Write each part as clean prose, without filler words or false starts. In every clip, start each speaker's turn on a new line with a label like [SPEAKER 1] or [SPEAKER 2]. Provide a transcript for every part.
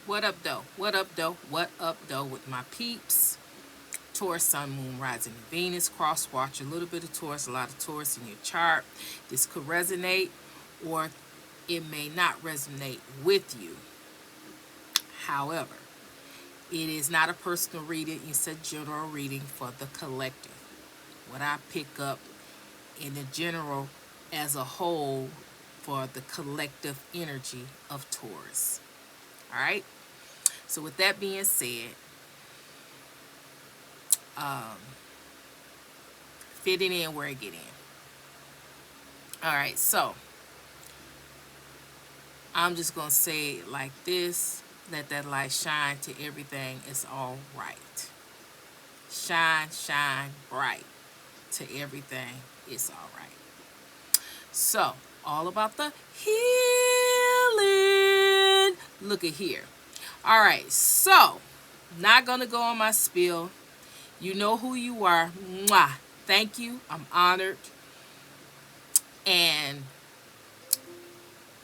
[SPEAKER 1] What up, though? What up, though? What up, though, with my peeps? Taurus, Sun, Moon, Rising, Venus, cross watch, a little bit of Taurus, a lot of Taurus in your chart. This could resonate or it may not resonate with you. However, it is not a personal reading, it's a general reading for the collective. What I pick up in the general as a whole for the collective energy of Taurus. All right? So with that being said, fit it in where it get in. All right, so I'm just going to say it like this. Let that light shine to everything. It's all right. Shine, shine bright to everything. It's all right. So, all about the healing. Look at here. All right, so, not going to go on my spiel. You know who you are. Mwah. Thank you. I'm honored. And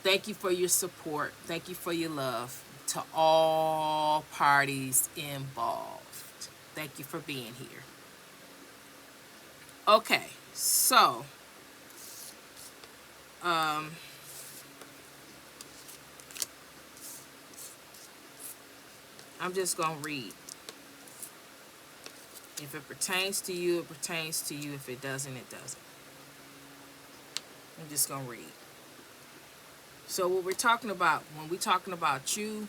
[SPEAKER 1] thank you for your support. Thank you for your love to all parties involved. Thank you for being here. Okay, so I'm just going to read. If it pertains to you, it pertains to you. If it doesn't, it doesn't. I'm just going to read. So what we're talking about, when we're talking about you,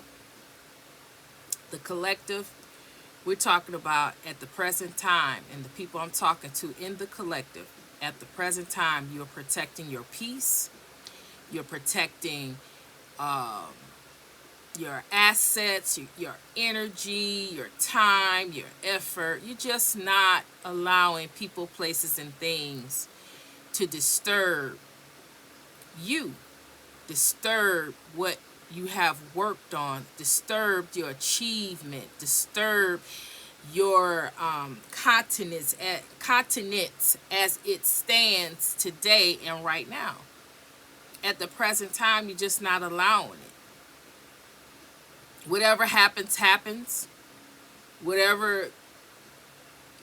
[SPEAKER 1] the collective, we're talking about at the present time, and the people I'm talking to in the collective, at the present time, you're protecting your peace, you're protecting your assets, your energy, your time, your effort. You're just not allowing people, places, and things to disturb you, disturb what you have worked on, disturb your achievement, disturb your continents as it stands today and right now. At the present time, you're just not allowing it. Whatever happens, happens. Whatever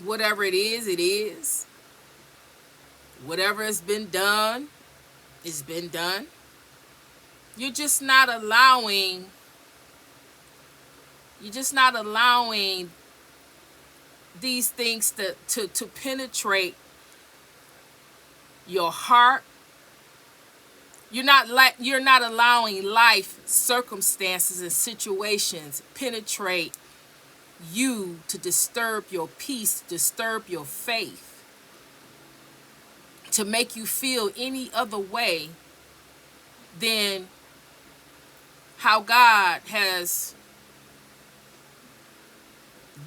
[SPEAKER 1] it is, it is. Whatever has been done, it's been done. You're just not allowing these things to penetrate your heart. You're not allowing life circumstances and situations penetrate you to disturb your peace, disturb your faith, to make you feel any other way than how God has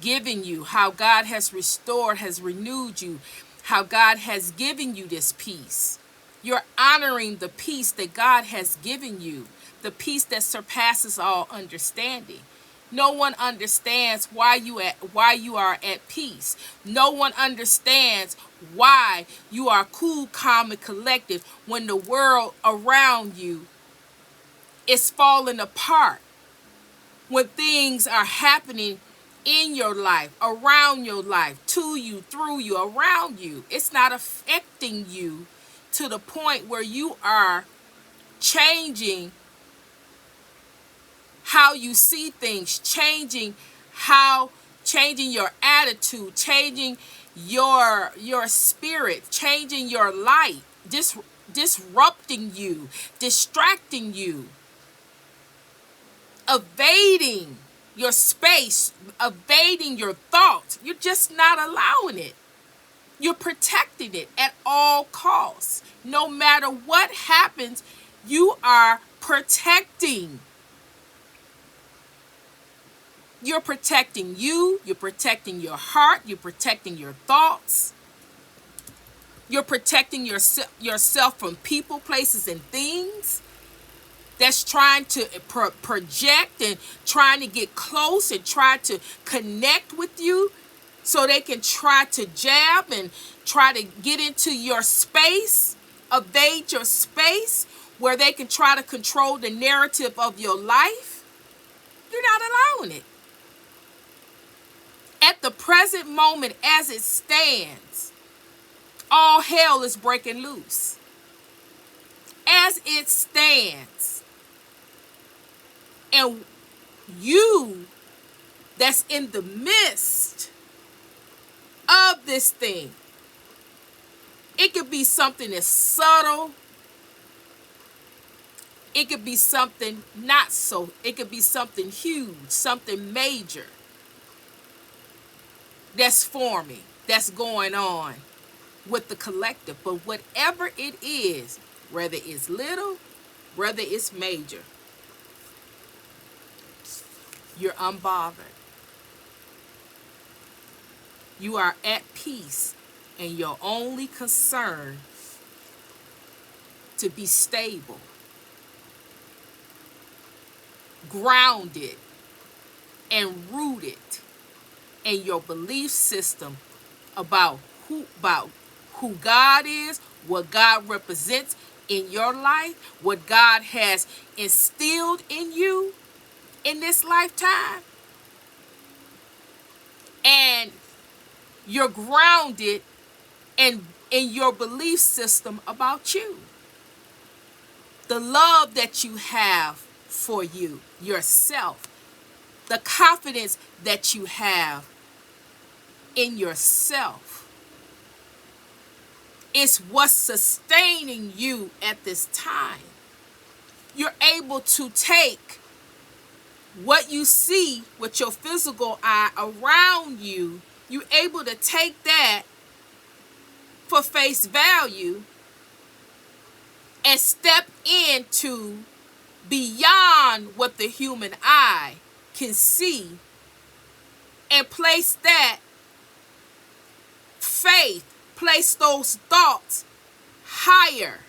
[SPEAKER 1] given you, how God has restored, has renewed you, how God has given you this peace. You're honoring the peace that God has given you, the peace that surpasses all understanding. No one understands why you are at peace. No one understands why you are cool, calm, and collected when the world around you is falling apart. When things are happening in your life, around your life, to you, through you, around you, it's not affecting you to the point where you are changing how you see things, changing your attitude, changing your spirit, changing your light, disrupting you, distracting you, evading your space, evading your thoughts. You're just not allowing it. You're protecting it at all costs. No matter what happens, you are protecting. You're protecting you. You're protecting your heart. You're protecting your thoughts. You're protecting yourself from people, places, and things that's trying to project and trying to get close and try to connect with you, so they can try to jab and try to get into your space, evade your space, where they can try to control the narrative of your life. You're not doing it. At the present moment, as it stands, all hell is breaking loose. As it stands. And you that's in the midst of this thing, it could be something that's subtle. It could be something not so. It could be something huge, something major that's forming, that's going on with the collective. But whatever it is, whether it's little, whether it's major, you're unbothered. You are at peace, and your only concern to be stable, grounded, and rooted in your belief system about who God is, what God represents in your life, what God has instilled in you in this lifetime. And you're grounded in your belief system about you. The love that you have for you, yourself. The confidence that you have in yourself. It's what's sustaining you at this time. You're able to take what you see with your physical eye around you. You're able to take that for face value and step into beyond what the human eye can see and place that faith, place those thoughts higher.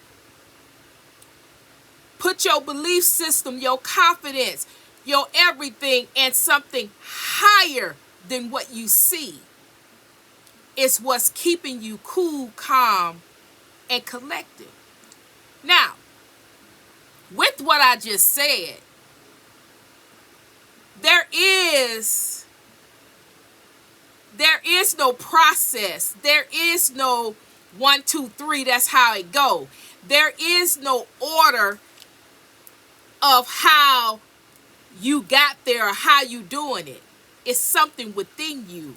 [SPEAKER 1] Put your belief system, your confidence, your everything in something higher than what you see. It's what's keeping you cool, calm, and collected. Now, with what I just said, there is no process. There is no 1, 2, 3, that's how it go. There is no order of how you got there or how you doing it. It's something within you.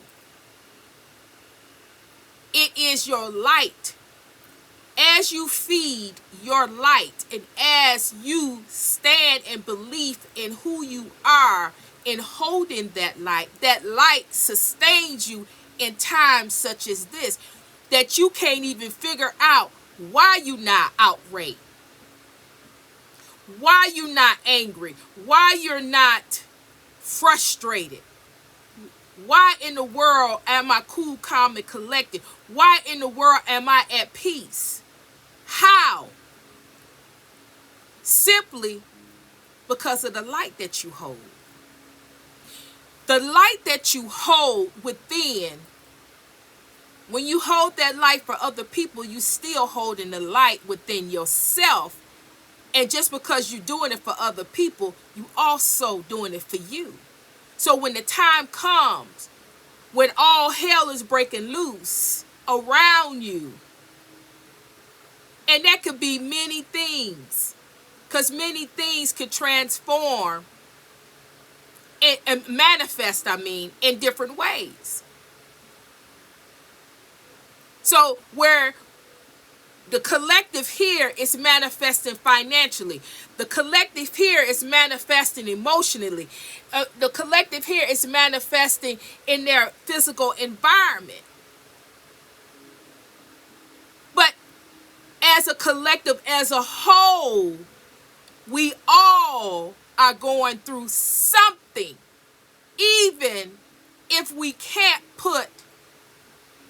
[SPEAKER 1] It is your light. As you feed your light and as you stand in belief in who you are and holding that light sustains you in times such as this, that you can't even figure out why you not outraged, why you not angry, why you're not frustrated. Why in the world am I cool, calm, and collected? Why in the world am I at peace? How? Simply because of the light that you hold. The light that you hold within, when you hold that light for other people, you still holding the light within yourself. And just because you're doing it for other people, you also doing it for you. So when the time comes, when all hell is breaking loose around you, and that could be many things, because many things could transform and manifest, in different ways. So where the collective here is manifesting financially. The collective here is manifesting emotionally. The collective here is manifesting in their physical environment. But as a collective, as a whole, we all are going through something, even if we can't put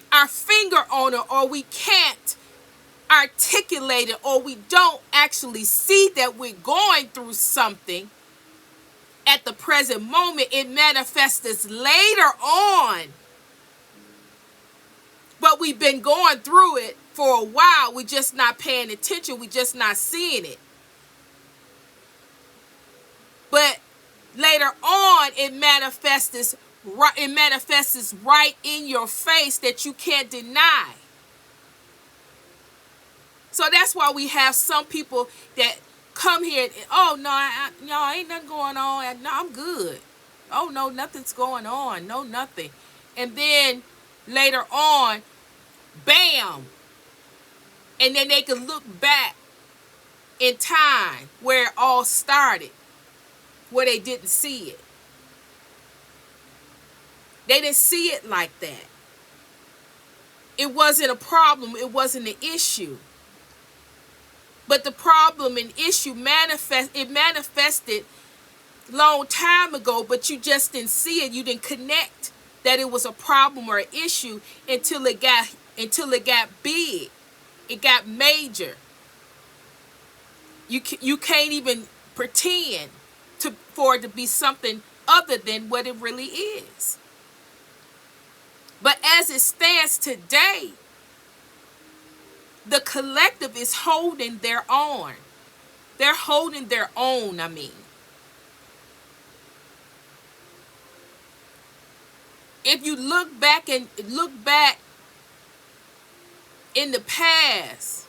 [SPEAKER 1] our finger on it or we can't articulate it or we don't actually see that we're going through something at the present moment. It manifests later on, but we've been going through it for a while. We're just not paying attention. We're just not seeing it. But Later on, it manifests right in your face that you can't deny. So that's why we have some people that come here and, oh, no, ain't nothing going on. No, I'm good. Oh, no, nothing's going on. No, nothing. And then later on, bam. And then they can look back in time where it all started, where they didn't see it. They didn't see it like that. It wasn't a problem. It wasn't an issue. But the problem and issue manifested long time ago, but you just didn't see it. You didn't connect that it was a problem or an issue until it got big. It got major. You can't even pretend for it to be something other than what it really is. But as it stands today, the collective is holding their own. They're holding their own, If you look back in the past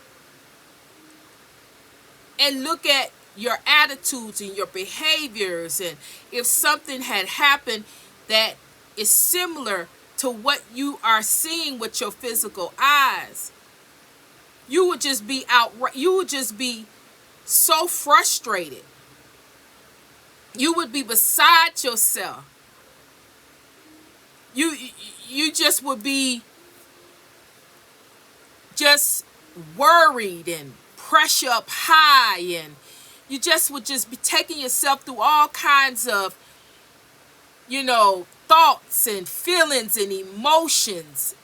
[SPEAKER 1] and look at your attitudes and your behaviors, and if something had happened that is similar to what you are seeing with your physical eyes, you would just be so frustrated. You would be beside yourself. You just would be just worried and pressure up high, and you just would just be taking yourself through all kinds of, thoughts and feelings and emotions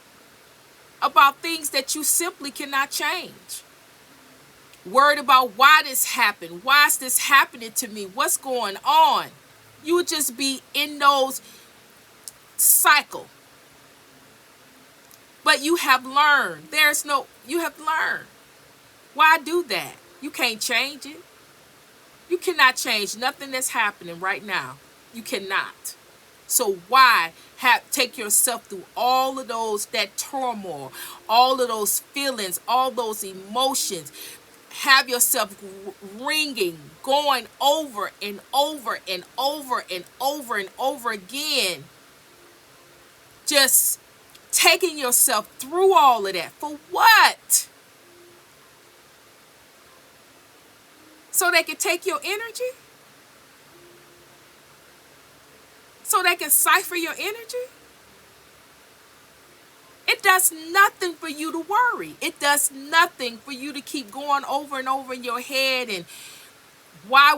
[SPEAKER 1] about things that you simply cannot change. Worried about why this happened. Why is this happening to me? What's going on? You would just be in those cycle. But you have learned. You have learned. Why do that? You can't change it. You cannot change nothing that's happening right now. You cannot. So why take yourself through all of that turmoil, all of those feelings, all those emotions, have yourself ringing, going over and over and over and over and over again, just taking yourself through all of that for what? So they can take your energy? So they can cipher your energy? It does nothing for you to worry. It does nothing for you to keep going over and over in your head and why,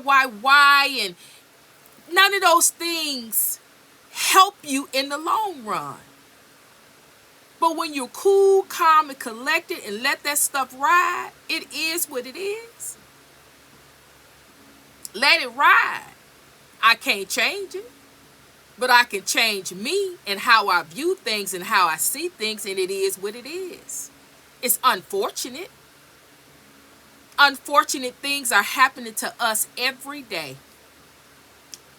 [SPEAKER 1] and none of those things help you in the long run. But when you're cool, calm, and collected and let that stuff ride, it is what it is. Let it ride. I can't change it. But I can change me and how I view things and how I see things, and it is what it is. It's unfortunate. Unfortunate things are happening to us every day.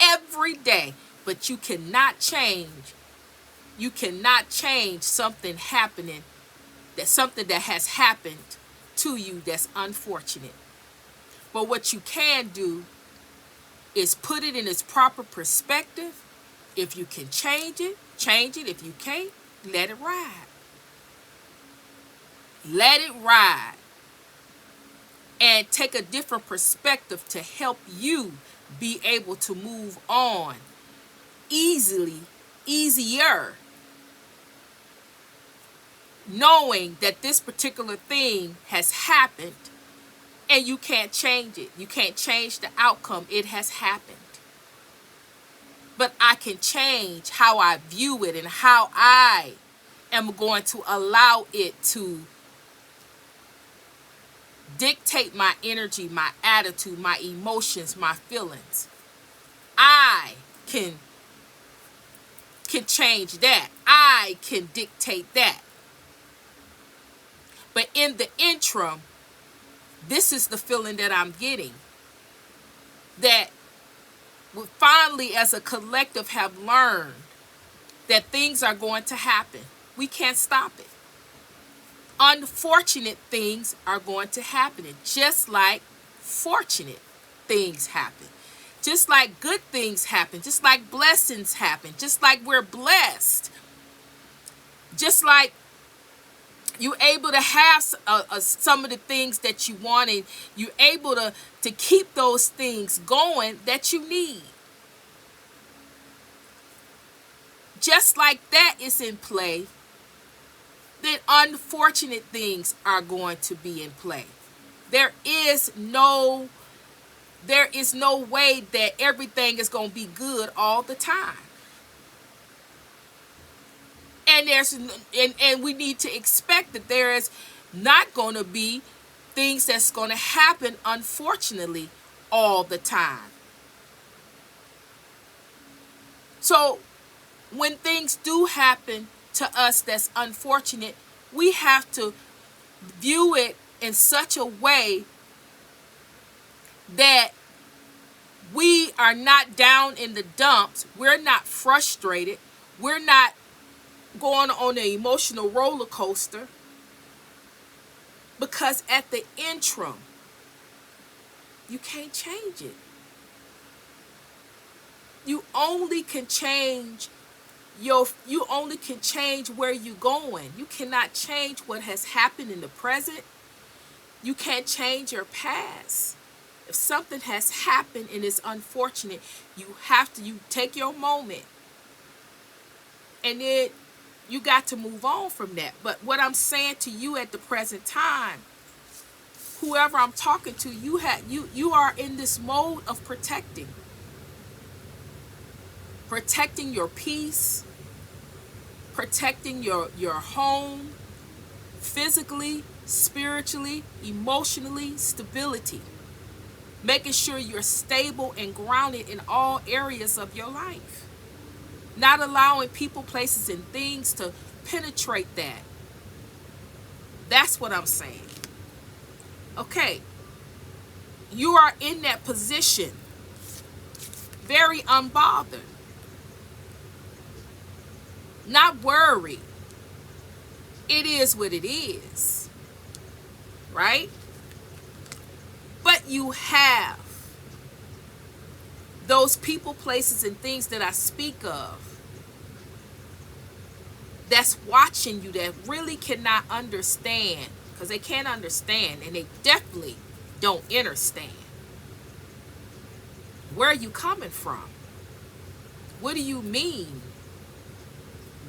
[SPEAKER 1] Every day. But you cannot change. You cannot change something happening, something that has happened to you that's unfortunate. But what you can do is put it in its proper perspective. If you can change it, change it. If you can't, let it ride. Let it ride. And take a different perspective to help you be able to move on easier, knowing that this particular thing has happened and you can't change it. You can't change the outcome. It has happened. But I can change how I view it and how I am going to allow it to dictate my energy, my attitude, my emotions, my feelings. I can change that. I can dictate that. But in the interim, this is the feeling that I'm getting. That we finally as a collective have learned that things are going to happen. We can't stop it. Unfortunate things are going to happen, just like fortunate things happen. Just like good things happen, just like blessings happen, just like we're blessed, just like you're able to have some of the things that you want, and you're able to keep those things going that you need. Just like that is in play, then unfortunate things are going to be in play. There is no way that everything is going to be good all the time. And we need to expect that there is not going to be things that's going to happen, unfortunately, all the time. So when things do happen to us that's unfortunate, we have to view it in such a way that we are not down in the dumps. We're not frustrated. We're not going on an emotional roller coaster, because at the interim, you can't change it. You only can change you only can change where you're going. You cannot change what has happened in the present. You can't change your past. If something has happened and it's unfortunate, you take your moment, and then you got to move on from that. But what I'm saying to you at the present time, whoever I'm talking to, you are in this mode of protecting your peace, protecting your home, physically, spiritually, emotionally, stability, making sure you're stable and grounded in all areas of your life, not allowing people, places, and things to penetrate that. That's what I'm saying. Okay, you are in that position, very unbothered, not worried. It is what it is, right? But you have those people, places, and things that I speak of that's watching you, that really cannot understand, because they can't understand, and they definitely don't understand. Where are you coming from? What do you mean?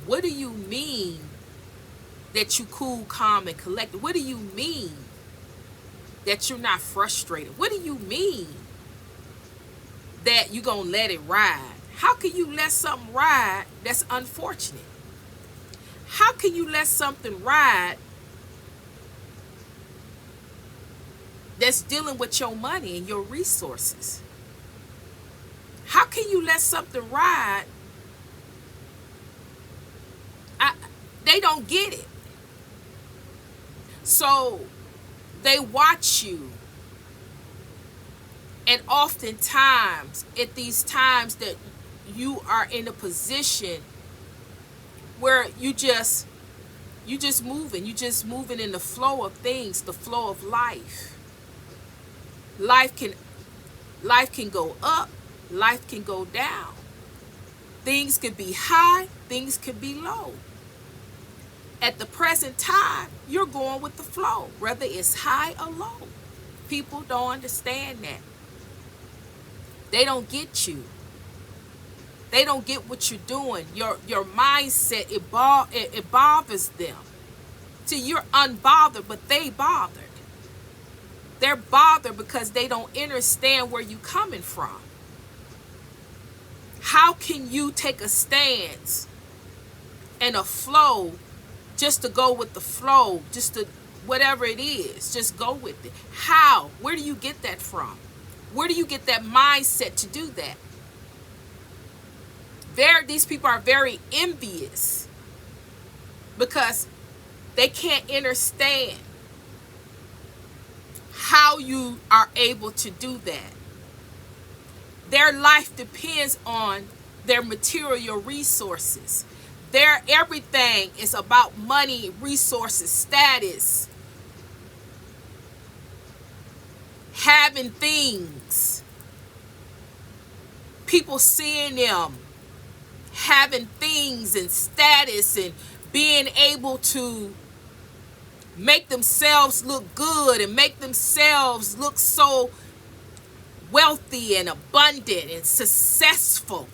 [SPEAKER 1] What do you mean that you cool, calm, and collected? What do you mean that you're not frustrated? What do you mean that you're going to let it ride? How can you let something ride that's unfortunate? How can you let something ride that's dealing with your money and your resources? How can you let something ride? They don't get it. So they watch you, and oftentimes at these times that you are in a position where you just moving in the flow of things, the flow of life. Life can go up, life can go down. Things could be high, things could be low. At the present time, you're going with the flow, whether it's high or low. People don't understand that. They don't get you. They don't get what you're doing. Your mindset, it bothers them. See, you're unbothered, but they bothered. They're bothered because they don't understand where you're coming from. How can you take a stance and a flow just to go with the flow, just to whatever it is, just go with it? How? Where do you get that from? Where do you get that mindset to do that? These people are very envious because they can't understand how you are able to do that. Their life depends on their material resources. Their everything is about money, resources, status, having things, people seeing them having things and status and being able to make themselves look good and make themselves look so wealthy and abundant and successful.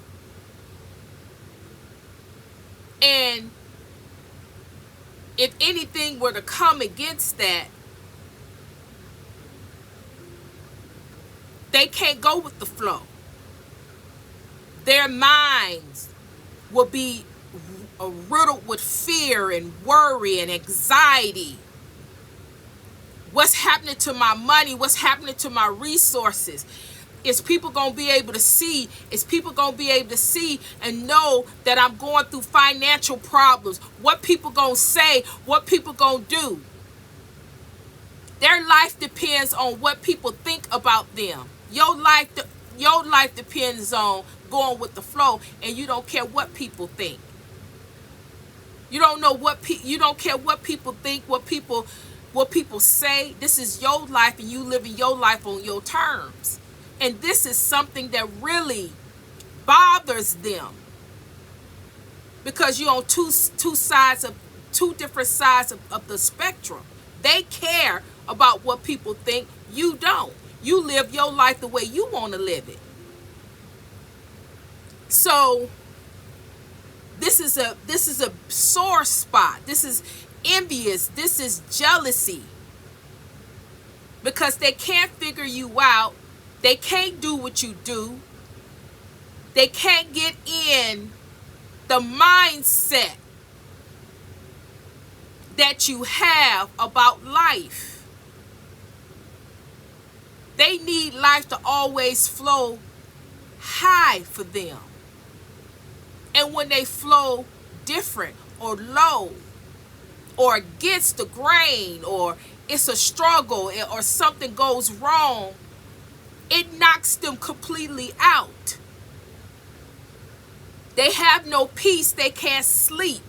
[SPEAKER 1] And if anything were to come against that, they can't go with the flow. Their minds will be riddled with fear and worry and anxiety. What's happening to my money? What's happening to my resources? Is people going to be able to see? Is people going to be able to see and know that I'm going through financial problems? What people going to say? What people going to do? Their life depends on what people think about them. Your life depends on going with the flow, and you don't care what people think. You don't know you don't care what people think, what people say. This is your life, and you living your life on your terms. And this is something that really bothers them, because you're on two different sides of the spectrum. They care about what people think. You don't. You live your life the way you want to live it. So this is a sore spot. This is envious. This is jealousy. Because they can't figure you out. They can't do what you do. They can't get in the mindset that you have about life. They need life to always flow high for them. And when they flow different or low or against the grain, or it's a struggle, or something goes wrong, it knocks them completely out. They have no peace. They can't sleep.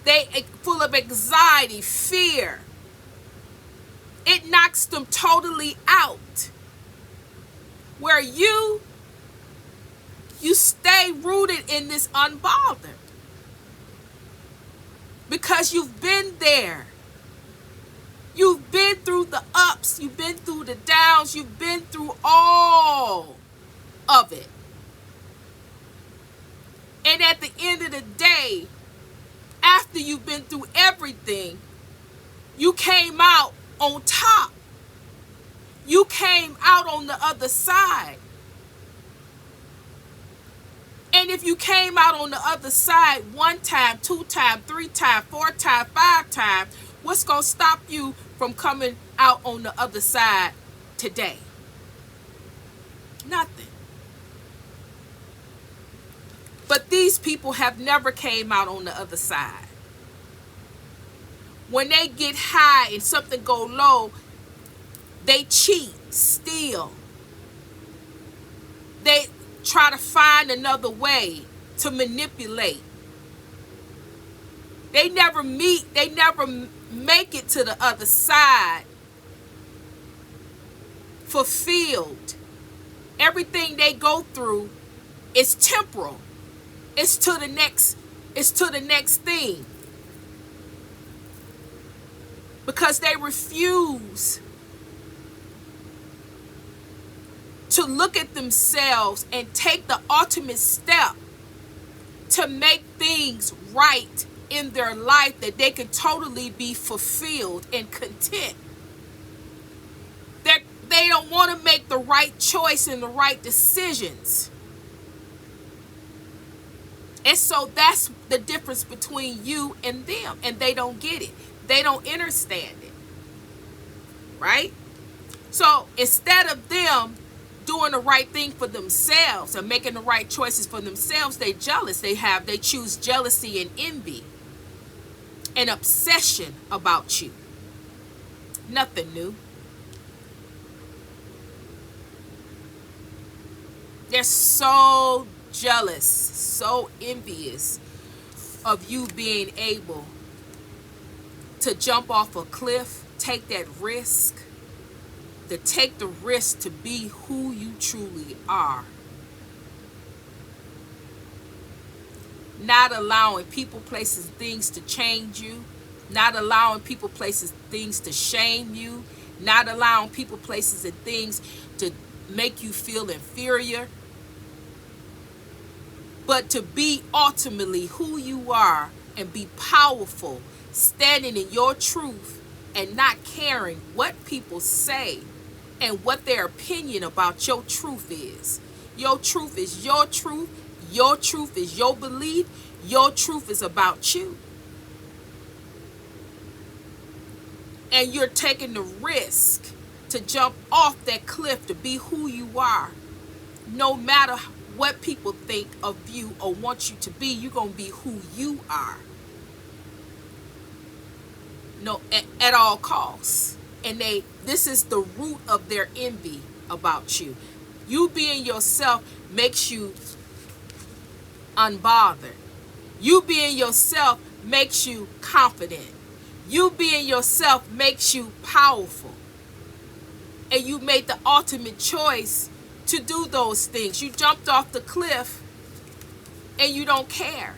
[SPEAKER 1] They are full of anxiety, fear. It knocks them totally out. Where you stay rooted in this unbothered. Because you've been there. You've been through the ups. You've been through the downs. You've been through all of it. And at the end of the day, after you've been through everything, you came out on top. You came out on the other side. And if you came out on the other side 1 time, 2 times, 3 times, 4 times, 5 times, what's going to stop you from coming out on the other side today? Nothing. But these people have never came out on the other side. When they get high and something go low, they cheat, steal. They try to find another way to manipulate. They never make it to the other side fulfilled. Everything they go through is temporal. It's to the next thing. Because they refuse to look at themselves and take the ultimate step to make things right in their life, that they can totally be fulfilled and content. They don't want to make the right choice and the right decisions. And so that's the difference between you and them. And they don't get it. They don't understand it. Right? So instead of them doing the right thing for themselves and making the right choices for themselves, they jealous. They choose jealousy and envy, an obsession about you. Nothing new. They're so jealous, so envious of you being able to jump off a cliff, take that risk, to take the risk to be who you truly are. Not allowing people, places, things to change you. Not allowing people, places, things to shame you. Not allowing people, places, and things to make you feel inferior. But to be ultimately who you are and be powerful, standing in your truth and not caring what people say and what their opinion about your truth is. Your truth is your truth. Your truth is your belief. Your truth is about you. And you're taking the risk to jump off that cliff to be who you are. No matter what people think of you or want you to be, you're going to be who you are. No, at all costs. And this is the root of their envy about you. You being yourself makes you unbothered. You being yourself makes you confident. You being yourself makes you powerful. And you made the ultimate choice to do those things. You jumped off the cliff and you don't care.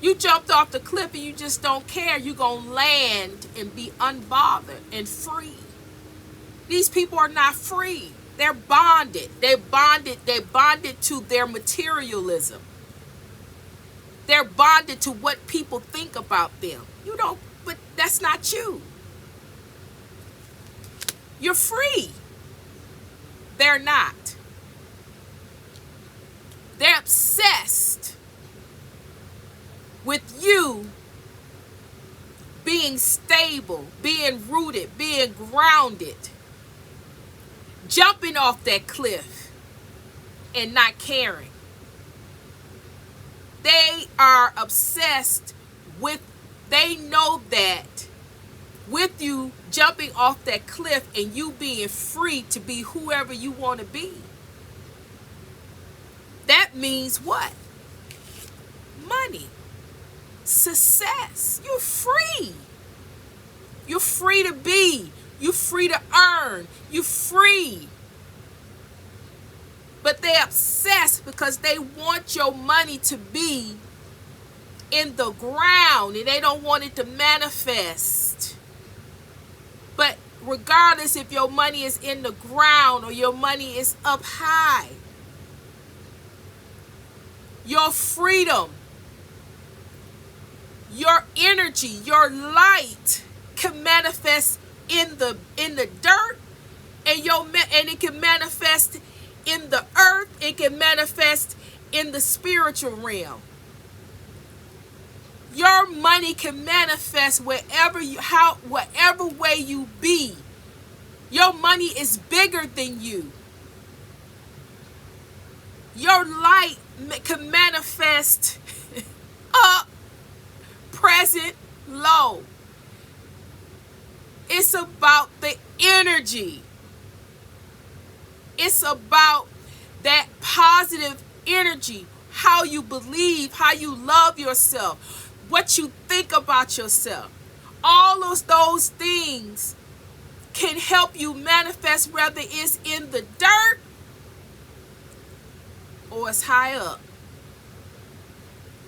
[SPEAKER 1] You jumped off the cliff and you just don't care. You're going to land and be unbothered and free. These people are not free. They're bonded. They're bonded to their materialism. They're bonded to what people think about them. You don't, but that's not you. You're free. They're not. They're obsessed with you being stable, being rooted, being grounded, jumping off that cliff and not caring. They are obsessed with, they know that with you jumping off that cliff and you being free to be whoever you want to be, that means what? Money, success. You're free. You're free to be. You're free to earn. You're free. But they're obsessed because they want your money to be in the ground and they don't want it to manifest. But regardless if your money is in the ground or your money is up high, your freedom, your energy, your light can manifest in the dirt, and it can manifest in the earth. It can manifest in the spiritual realm. Your money can manifest whatever way you be. Your money is bigger than you. Your light can manifest up, present, low. It's about the energy. It's about that positive energy, how you believe, how you love yourself, what you think about yourself. All of those things can help you manifest, whether it's in the dirt or it's high up.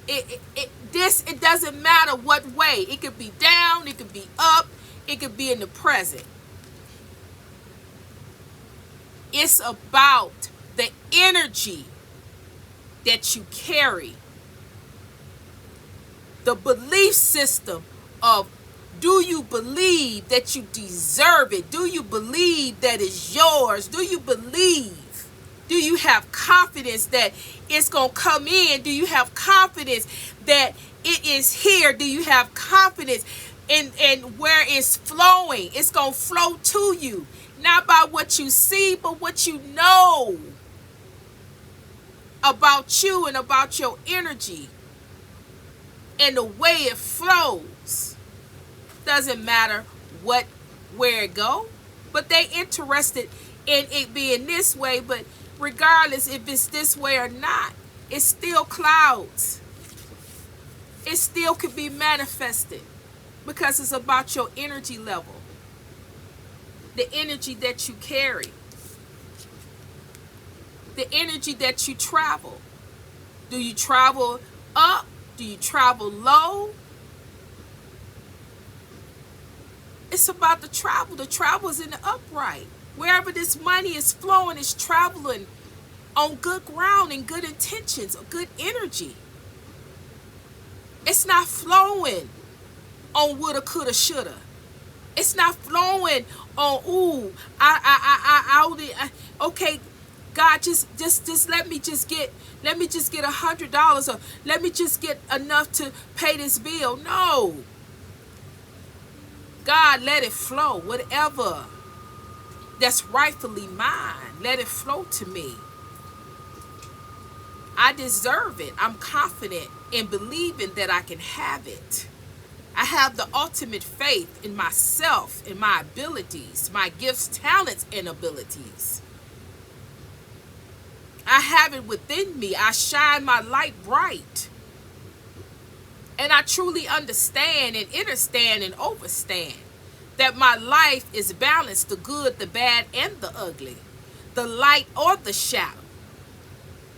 [SPEAKER 1] It doesn't matter what way. It could be down, it could be up, it could be in the present. It's about the energy that you carry. The belief system of, do you believe that you deserve it? Do you believe that it's yours? Do you believe? Do you have confidence that it's going to come in? Do you have confidence that it is here? Do you have confidence in where it's flowing? It's going to flow to you. Not by what you see, but what you know about you and about your energy and the way it flows. Doesn't matter where it go, but they interested and it being this way, but regardless if it's this way or not, it's still clouds. It still could be manifested because it's about your energy level, the energy that you carry, the energy that you travel. Do you travel up? Do you travel low? It's about the travel. The travel is in the upright. Wherever this money is flowing, it's traveling on good ground and good intentions, good energy. It's not flowing on woulda, coulda, shoulda. It's not flowing on okay, God, just let me just get $100, or let me just get enough to pay this bill. No. God, let it flow. Whatever that's rightfully mine, let it flow to me. I deserve it. I'm confident in believing that I can have it. I have the ultimate faith in myself, in my abilities, my gifts, talents, and abilities. I have it within me. I shine my light bright. And I truly understand and understand and overstand that my life is balanced, the good, the bad, and the ugly, the light or the shadow.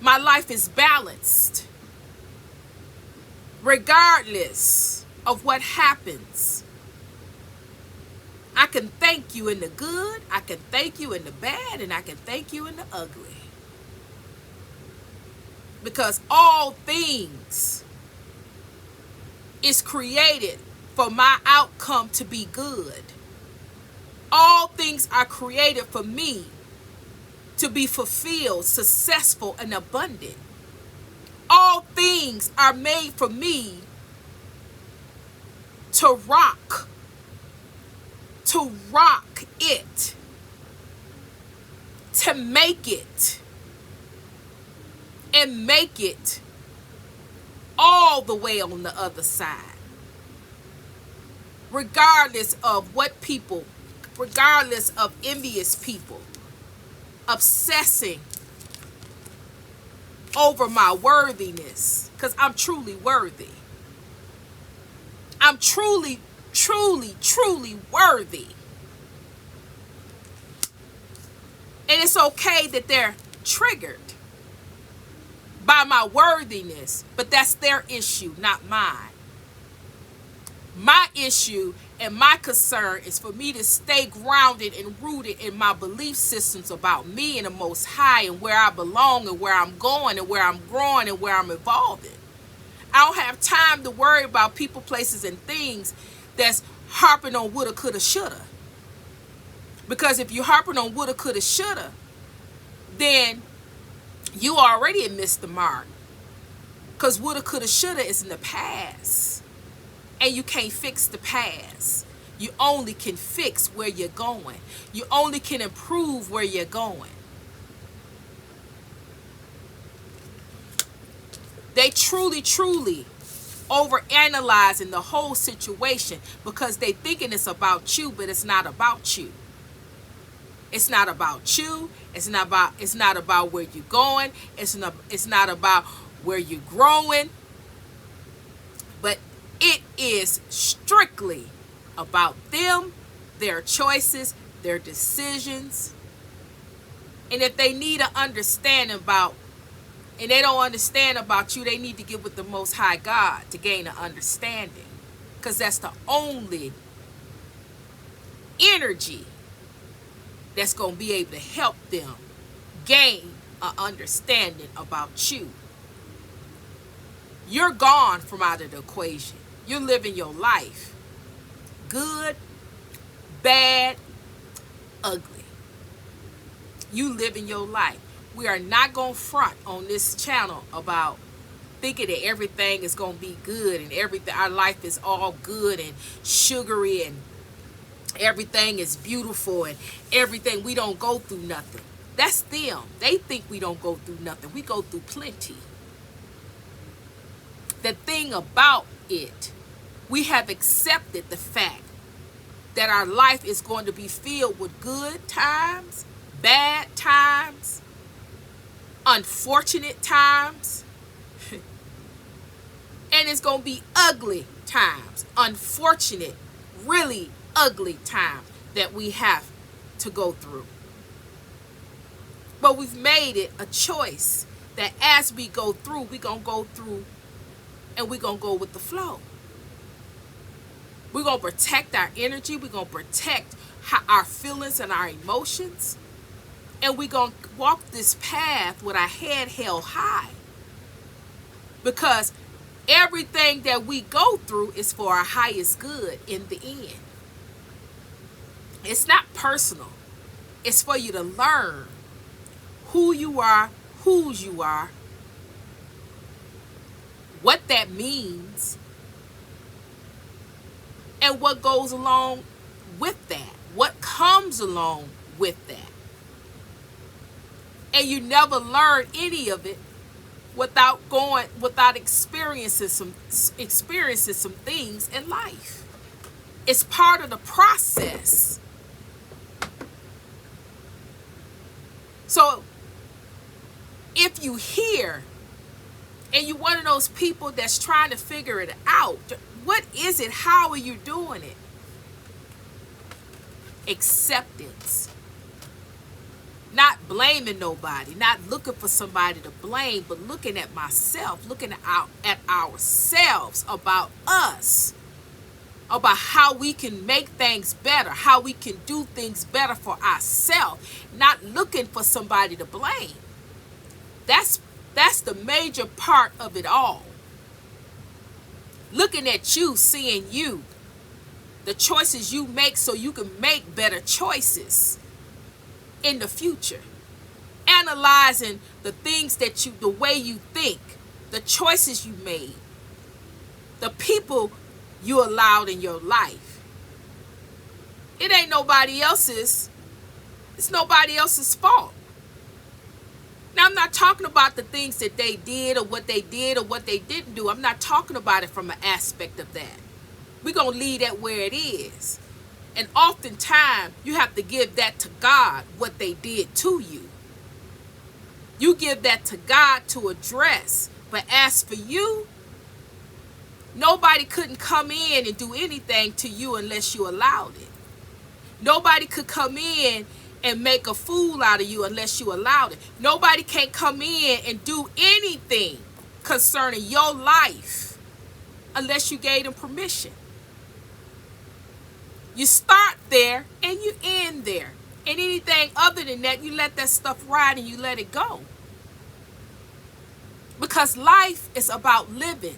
[SPEAKER 1] My life is balanced regardless of what happens. I can thank you in the good, I can thank you in the bad, and I can thank you in the ugly. Because all things is created for my outcome to be good. All things are created for me to be fulfilled, successful, and abundant. All things are made for me to rock it, to make it, and make it all the way on the other side. Regardless of what people, regardless of envious people obsessing over my worthiness, because I'm truly worthy. I'm truly, truly, truly worthy. And it's okay that they're triggered by my worthiness, but that's their issue, not mine. My issue and my concern is for me to stay grounded and rooted in my belief systems about me and the Most High, and where I belong, and where I'm going, and where I'm growing, and where I'm evolving. I don't have time to worry about people, places, and things that's harping on woulda, coulda, shoulda. Because if you're harping on woulda, coulda, shoulda, then you already missed the mark. Because woulda, coulda, shoulda is in the past. And you can't fix the past. You only can fix where you're going. You only can improve where you're going. They truly, truly overanalyzing the whole situation because they thinking it's about you, but it's not about you. It's not about you. It's not about where you're going. It's not about where you're growing. But it is strictly about them, their choices, their decisions. And if they need an understanding about, and they don't understand about you, they need to get with the Most High God to gain an understanding. Because that's the only energy that's going to be able to help them gain an understanding about you. You're gone from out of the equation. You're living your life. Good, bad, ugly. You living your life. We are not going to front on this channel about thinking that everything is going to be good and everything. Our life is all good and sugary and everything is beautiful and everything. We don't go through nothing. That's them. They think we don't go through nothing. We go through plenty. The thing about it, we have accepted the fact that our life is going to be filled with good times bad times, unfortunate times, and it's going to be ugly times, unfortunate, really ugly times that we have to go through. But we've made it a choice that as we go through, we're going to go through and we're going to go with the flow. We're going to protect our energy. We're going to protect our feelings and our emotions. And we're going to walk this path with our head held high. Because everything that we go through is for our highest good in the end. It's not personal. It's for you to learn who you are, whose you are, what that means, and what goes along with that, what comes along with that. And you never learn any of it without experiencing some things in life. It's part of the process. So if you hear and you're one of those people that's trying to figure it out, what is it? How are you doing it? Acceptance. Not blaming nobody, not looking for somebody to blame, but looking at myself, looking at ourselves, about us, about how we can make things better, how we can do things better for ourselves, not looking for somebody to blame. That's the major part of it all. Looking at you, seeing you, the choices you make so you can make better choices in the future. Analyzing the things the way you think, the choices you made, the people you allowed in your life. It ain't nobody else's. It's nobody else's fault. Now, I'm not talking about the things that they did or what they didn't do. I'm not talking about it from an aspect of that. We're going to leave that where it is. And oftentimes, you have to give that to God, what they did to you. You give that to God to address. But as for you, nobody couldn't come in and do anything to you unless you allowed it. Nobody could come in and make a fool out of you unless you allowed it. Nobody can come in and do anything concerning your life unless you gave them permission. You start there and you end there. And anything other than that, you let that stuff ride and you let it go. Because life is about living.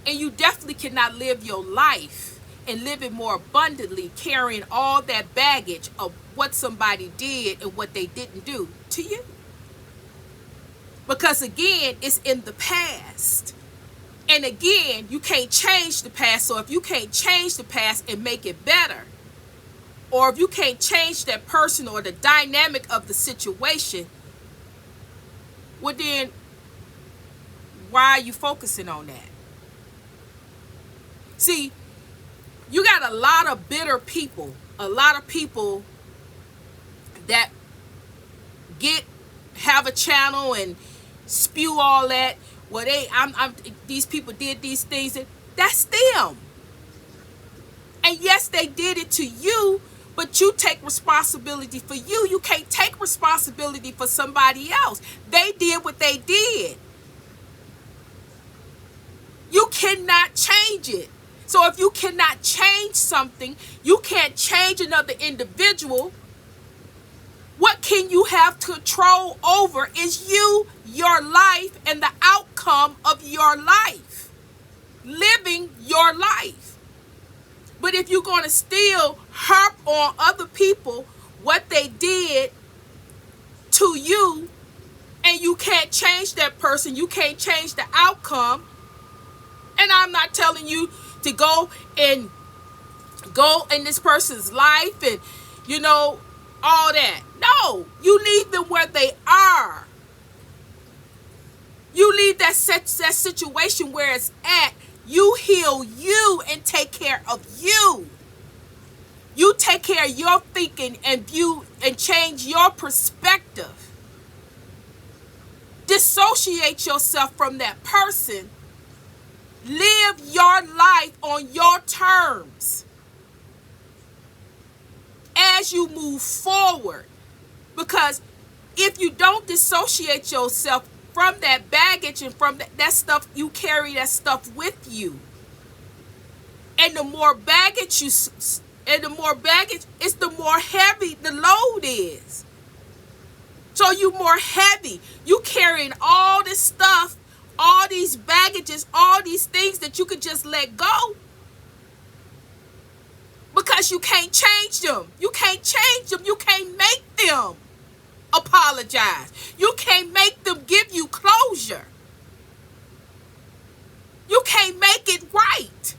[SPEAKER 1] And you definitely cannot live your life and live it more abundantly, carrying all that baggage of what somebody did and what they didn't do to you. Because again, it's in the past. And again, you can't change the past. So if you can't change the past and make it better, or if you can't change that person or the dynamic of the situation, well then, why are you focusing on that? See, you got a lot of bitter people, a lot of people that have a channel and spew all that. Well, these people did these things, and that's them. And yes, they did it to you, but you take responsibility for you. You can't take responsibility for somebody else. They did what they did. You cannot change it. So if you cannot change something, you can't change another individual. What can you have control over is you, your life, and the outcome of your life. Living your life. But if you're going to still harp on other people, what they did to you, and you can't change that person, you can't change the outcome. And I'm not telling you to go in this person's life and, all that. No, you leave them where they are. You leave that situation where it's at. You heal you and take care of you. You take care of your thinking and view and change your perspective. Dissociate yourself from that person. Live your life on your terms as you move forward. Because if you don't dissociate yourself from that baggage and from that stuff, you carry that stuff with you. And the more baggage it's the more heavy the load is. So you more heavy. You carrying all this stuff, all these baggages, all these things that you could just let go. Because you can't change them. You can't change them. You can't make them apologize. You can't make them give you closure. You can't make it right.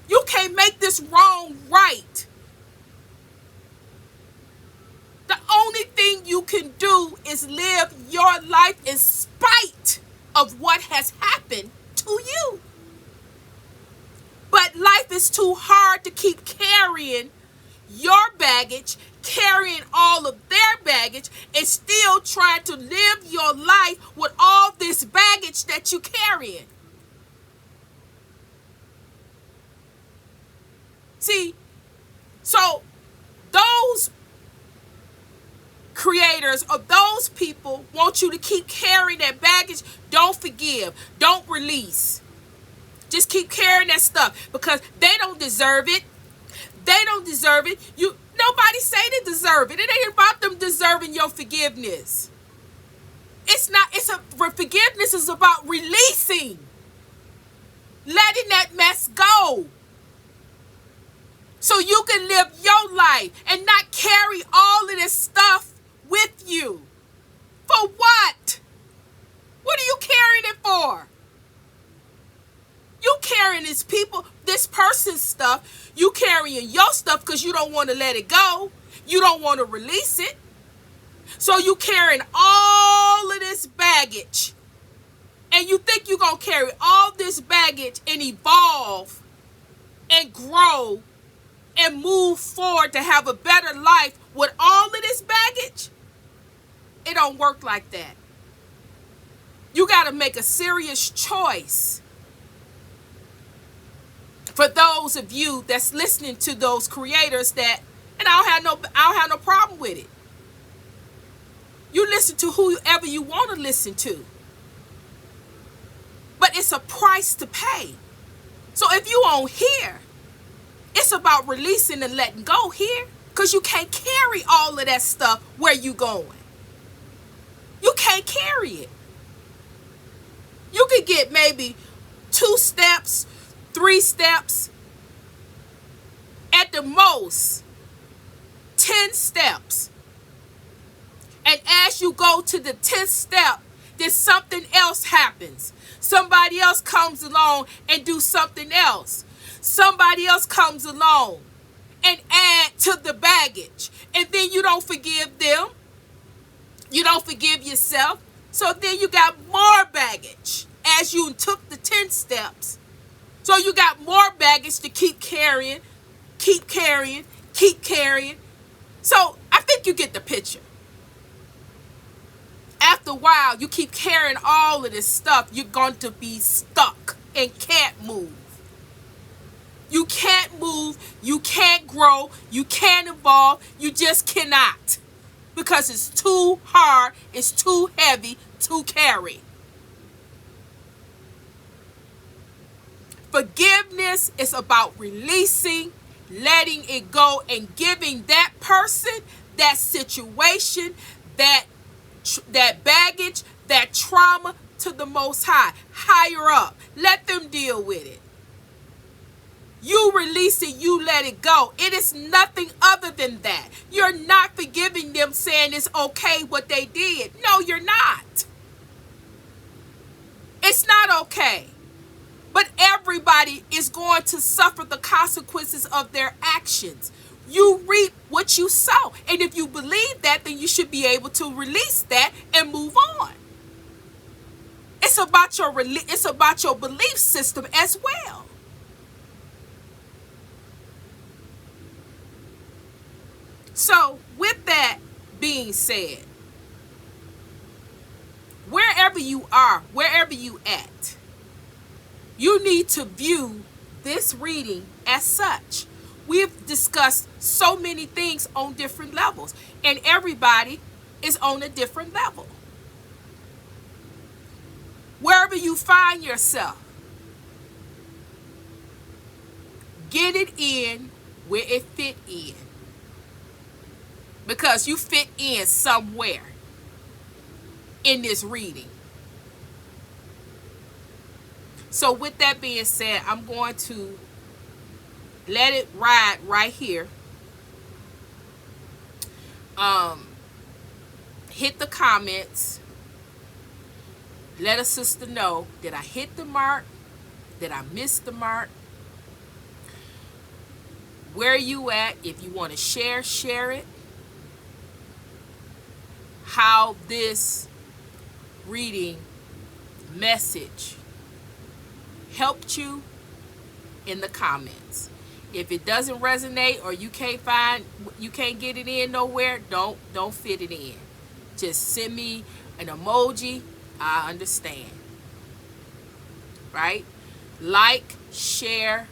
[SPEAKER 1] You can't make this wrong right. The only thing you can do is live your life in spite of what has happened to you. But life is too hard to keep carrying your baggage, carrying all of their baggage, and still trying to live your life with all this baggage that you're carrying. See, so those creators of those people want you to keep carrying that baggage. Don't forgive. Don't release. Just keep carrying that stuff because they don't deserve it. They don't deserve it. Nobody say they deserve it. It ain't about them deserving your forgiveness. Forgiveness is about releasing. Letting that mess go. So you can live your life and not carry all of this stuff with you. For what? What are you carrying it for? You carrying this person's stuff. You carrying your stuff because you don't want to let it go. You don't want to release it. So you carrying all of this baggage. And you think you're going to carry all this baggage and evolve and grow and move forward to have a better life with all of this baggage? It don't work like that. You got to make a serious choice. For those of you that's listening to those creators that, and I don't have no problem with it. You listen to whoever you want to listen to. But it's a price to pay. So if you on here, it's about releasing and letting go here. Because you can't carry all of that stuff where you going. You can't carry it. You could get maybe 2 steps, 3 steps, at the most 10 steps. And as you go to the 10th step, then something else happens. Somebody else comes along and do something else. Somebody else comes along and add to the baggage. And then you don't forgive them. You don't forgive yourself. So then you got more baggage as you took the 10 steps. So you got more baggage to keep carrying, keep carrying, keep carrying. So I think you get the picture. After a while, you keep carrying all of this stuff, you're going to be stuck and can't move. You can't move, you can't grow, you can't evolve, you just cannot. Because it's too hard, it's too heavy to carry. Forgiveness is about releasing, letting it go, and giving that person, that situation, that baggage, that trauma to the Most High, higher up. Let them deal with it. You release it, you let it go. It is nothing other than that. You're not forgiving them, saying it's okay what they did. No, you're not. It's not okay. But everybody is going to suffer the consequences of their actions. You reap what you sow. And if you believe that, then you should be able to release that and move on. It's about your belief system as well. So with that being said, wherever you are, wherever you at, you need to view this reading as such. We've discussed so many things on different levels, and everybody is on a different level. Wherever you find yourself, get it in where it fit in, because you fit in somewhere in this reading. So with that being said, I'm going to let it ride right here. Hit the comments. Let a sister know, did I hit the mark? Did I miss the mark? Where are you at? If you want to share, share it. How this reading message helped you in the comments. If it doesn't resonate or you can't get it in nowhere, don't fit it in. Just send me an emoji. I understand. Right? Like, share,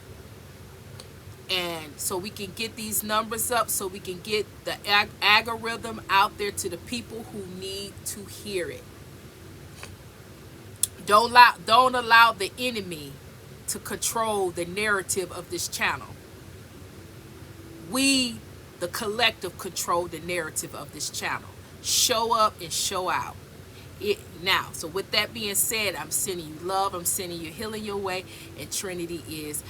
[SPEAKER 1] and so we can get these numbers up, so we can get the algorithm out there to the people who need to hear it. Don't allow the enemy to control the narrative of this channel. We, the collective, control the narrative of this channel. Show up and show out. So with that being said, I'm sending you love, I'm sending you healing your way, and Trinity is